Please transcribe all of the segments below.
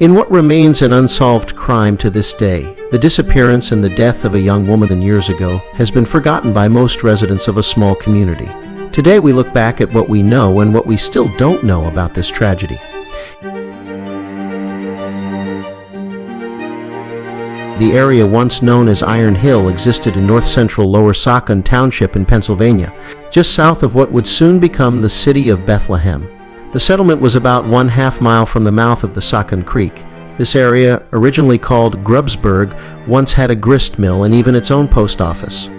In what remains an unsolved crime to this day, the disappearance and the death of a young woman years ago has been forgotten by most residents of a small community. Today we look back at what we know and what we still don't know about this tragedy. The area once known as Iron Hill existed in north-central Lower Saucon Township in Pennsylvania, just south of what would soon become the city of Bethlehem. The settlement was about 1/2 mile from the mouth of the Saucon Creek. This area, originally called Grubsburg, once had a grist mill and even its own post office.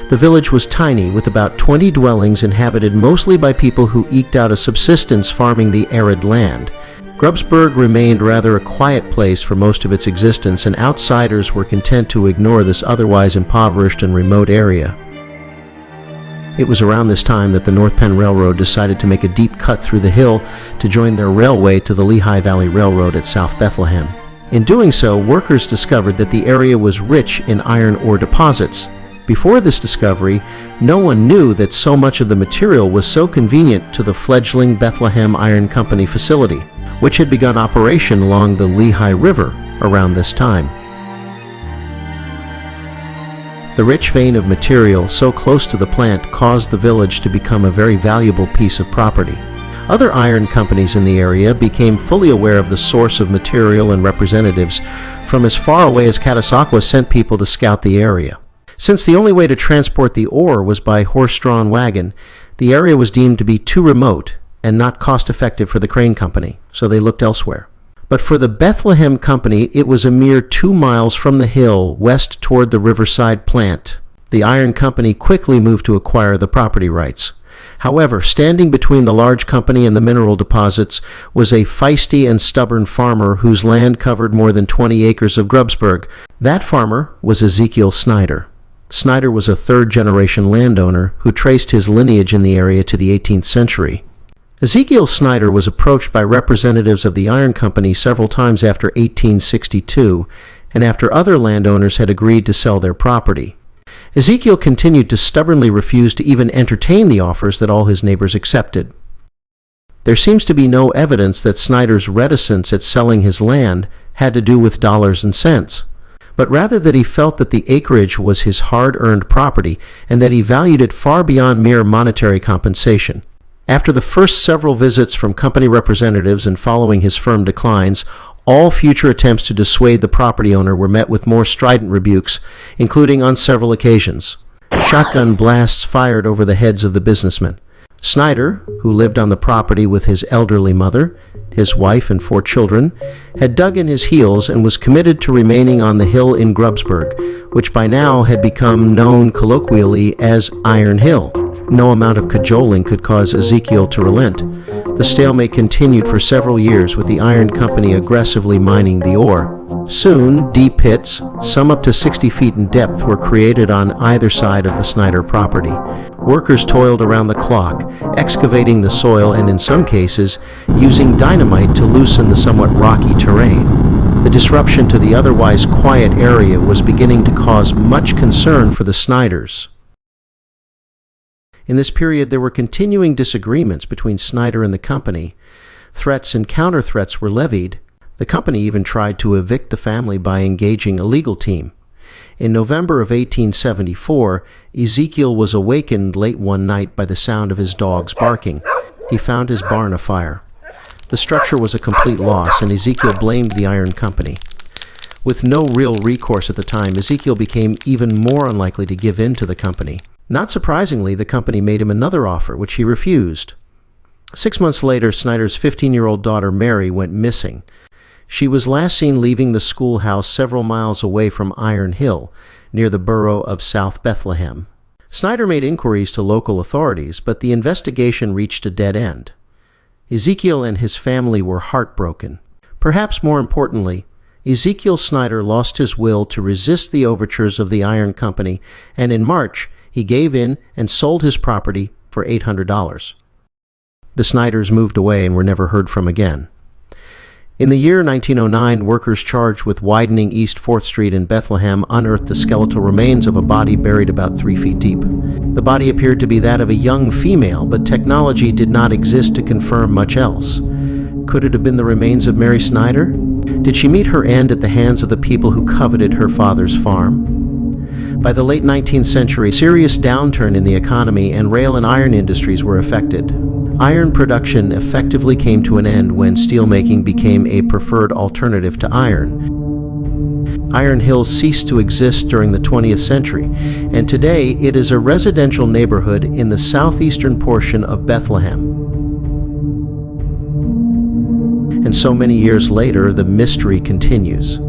The village was tiny, with about 20 dwellings inhabited mostly by people who eked out a subsistence farming the arid land. Grubsburg remained rather a quiet place for most of its existence, and outsiders were content to ignore this otherwise impoverished and remote area. It was around this time that the North Penn Railroad decided to make a deep cut through the hill to join their railway to the Lehigh Valley Railroad at South Bethlehem. In doing so, workers discovered that the area was rich in iron ore deposits. Before this discovery, no one knew that so much of the material was so convenient to the fledgling Bethlehem Iron Company facility, which had begun operation along the Lehigh River around this time. The rich vein of material so close to the plant caused the village to become a very valuable piece of property. Other iron companies in the area became fully aware of the source of material, and representatives from as far away as Catasauqua sent people to scout the area. Since the only way to transport the ore was by horse-drawn wagon, the area was deemed to be too remote and not cost-effective for the crane company, so they looked elsewhere. But for the Bethlehem Company, it was a mere 2 miles from the hill west toward the Riverside plant. The iron company quickly moved to acquire the property rights. However, standing between the large company and the mineral deposits was a feisty and stubborn farmer whose land covered more than 20 acres of Grubsburg. That farmer was Ezekiel Snider. Snyder was a third-generation landowner who traced his lineage in the area to the 18th century. Ezekiel Snider was approached by representatives of the iron company several times after 1862, and after other landowners had agreed to sell their property. Ezekiel continued to stubbornly refuse to even entertain the offers that all his neighbors accepted. There seems to be no evidence that Snyder's reticence at selling his land had to do with dollars and cents, but rather that he felt that the acreage was his hard-earned property and that he valued it far beyond mere monetary compensation. After the first several visits from company representatives and following his firm declines, all future attempts to dissuade the property owner were met with more strident rebukes, including on several occasions. Shotgun blasts fired over the heads of the businessmen. Snyder, who lived on the property with his elderly mother, his wife, and 4 children, had dug in his heels and was committed to remaining on the hill in Grubsburg, which by now had become known colloquially as Iron Hill. No amount of cajoling could cause Ezekiel to relent. The stalemate continued for several years, with the iron company aggressively mining the ore. Soon, deep pits, some up to 60 feet in depth, were created on either side of the Snyder property. Workers toiled around the clock, excavating the soil and, in some cases, using dynamite to loosen the somewhat rocky terrain. The disruption to the otherwise quiet area was beginning to cause much concern for the Snyders. In this period, there were continuing disagreements between Snyder and the company. Threats and counter-threats were levied. The company even tried to evict the family by engaging a legal team. In November of 1874, Ezekiel was awakened late one night by the sound of his dogs barking. He found his barn afire. The structure was a complete loss, and Ezekiel blamed the iron company. With no real recourse at the time, Ezekiel became even more unlikely to give in to the company. Not surprisingly, the company made him another offer, which he refused. 6 months later, Snyder's 15-year-old daughter Mary went missing. She was last seen leaving the schoolhouse several miles away from Iron Hill, near the borough of South Bethlehem. Snyder made inquiries to local authorities, but the investigation reached a dead end. Ezekiel and his family were heartbroken. Perhaps more importantly, Ezekiel Snider lost his will to resist the overtures of the iron company, and in March, he gave in and sold his property for $800. The Snyders moved away and were never heard from again. In the year 1909, workers charged with widening East 4th Street in Bethlehem unearthed the skeletal remains of a body buried about 3 feet deep. The body appeared to be that of a young female, but technology did not exist to confirm much else. Could it have been the remains of Mary Snyder? Did she meet her end at the hands of the people who coveted her father's farm? By the late 19th century, a serious downturn in the economy and rail and iron industries were affected. Iron production effectively came to an end when steelmaking became a preferred alternative to iron. Iron Hills ceased to exist during the 20th century, and today it is a residential neighborhood in the southeastern portion of Bethlehem. And so many years later, the mystery continues.